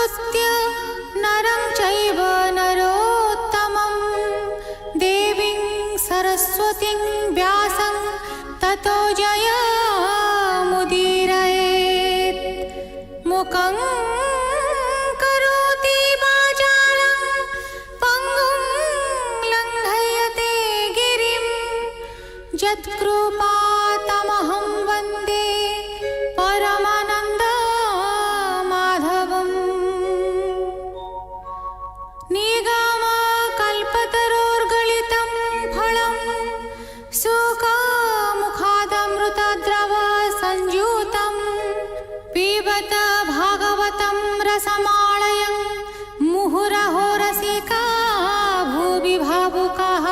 नमस्कृत्य नरं चैव नरोत्तमं देवीं सरस्वतीं व्यासं ततो जयमुदीरयेत्। मुखं करोति वाचालं पङ्गुं लङ्घयते गिरिं यत्कृपातमहं वन्दे परमानन्दमाधवम्। निगमकल्पतरोर्गलितं फलं सुखमुखादमृतद्रव संयुतं पिबत भागवतं रसमालयं मुहुरहो रसिका भुवि भावुकाः।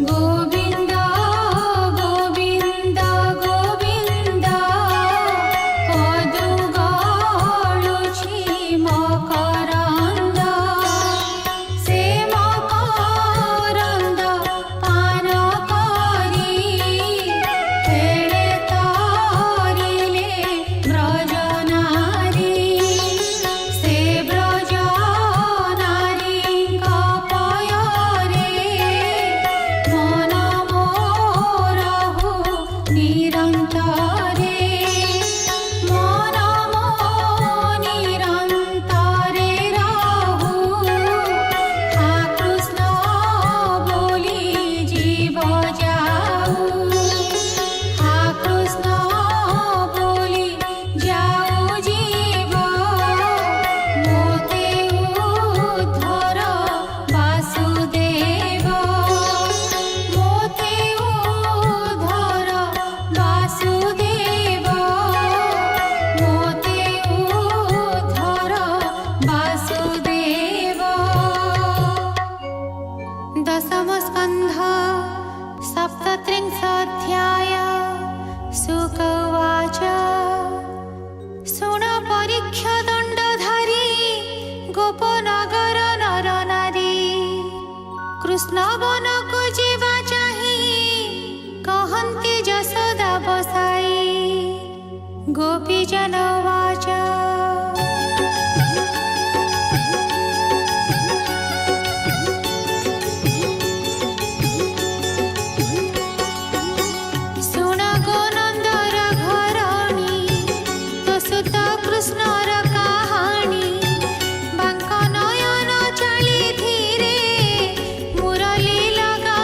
गोविन्द गोविन्द गोविन्द पदुगाळुछि मकरन्द से मकरन्द पान करि खेळे तारिले ब्रजनारी से ब्रजनारीଙ୍କ पୟରେ मन मोरहु निरन्तरे मन मो निरन्तरे रहु। हा कृष्ण बोली जीव जाऊ, हा कृष्ण बोली जाऊ जीव मोते उद्धर वासुदेव, मोते उद्धर वासुदेव, मोते उद्धर वासुदेव। दशमस्कन्ध सप्तत्रिंशोऽध्याय। शुक उवाच शृण परीक्ष्य दण्डधारी गोपनगर नर नारी। कृष्ण वनको जीवा चाहि कहन्ति यशोदा बसाई। गोपीजन उवाच ଶୁଣ ଗୋନନ୍ଦର ଘରଣୀ ତୋ ସୁତ କୃଷ୍ଣର କାହାଣୀ। ବାଙ୍କ ନୟନ ଚାଲି ଧୀରେ ମୁରଲି ଲଗା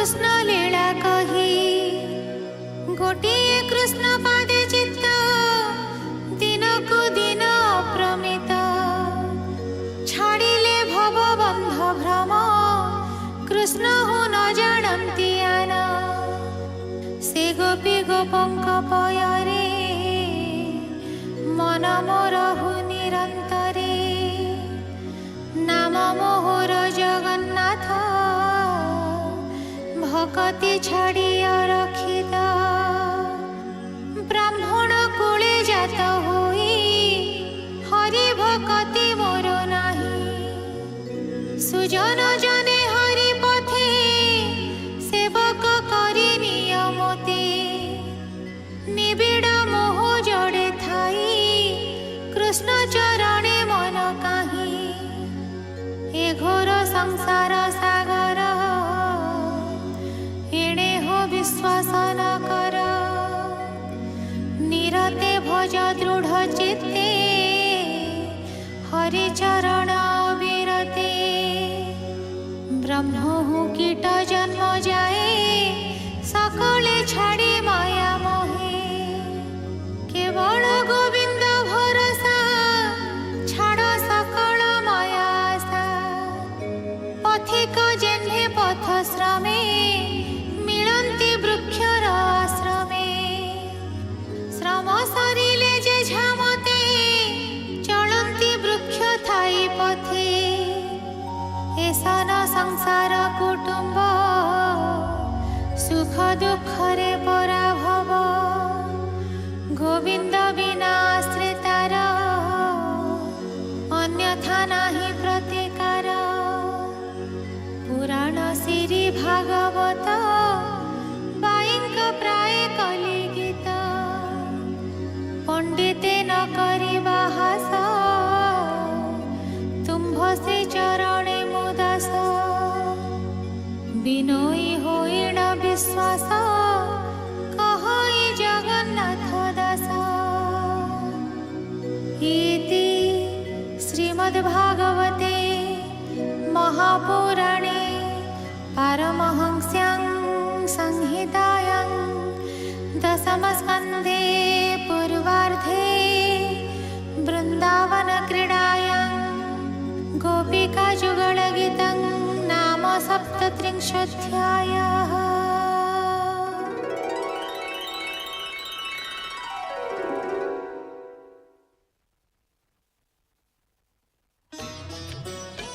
कृष्ण लीला कही गोटिए कृष्ण पादे चित्त दिनकु दिन अप्रमित छाड़िले भव बंध भ्रम कृष्ण हूँ न जानती आना से गोपी गोपंक पयरे मन मोर हु निरंतरे नाम मोहर जगन्नाथ भकति छाड़िया रखिता ब्राह्मण कुले जात होई हरि भकति मोर नाही सुजन जने हरि पथे सेवक करी नियमते निबिड़ मोह जड़े थाई कृष्ण चरणे मन काही ए घोर संसार सागर एणे हो विश्वास न कर निरते भज दृढ़ चित्ते हरि चरण विरते ब्रह्म हूँ कीट जन्म जाए सकले छाड़ी माया मोहे केवल गोविंद भरोसा छाड़ सकल माया आशा पथिक जेन्हे पथ श्रमे मिलन्ति वृक्षर आश्रमे श्रम सरिले जे झामते चलन्ति वृक्ष थाई पथे एसन संसार कुटुंब सुख दुखरे पराभव गोविंद बिना आश्रितार अन्यथा नाही प्रतिकार पुराण श्री भागवत बाईंक प्राय कलि गीत पंडिते न करिबा हास तुम्भ श्री चरणे मुदास बिनयी होइण विश्वास कहई जगन्नाथ दास इति श्रीमद्भागवते महापुराणे पारमहंस्यां संहितायां दशमस्कन्धे पूर्वार्धे वृन्दावन क्रीडायां गोपिका जुगलगीतं नाम 37 अध्यायः।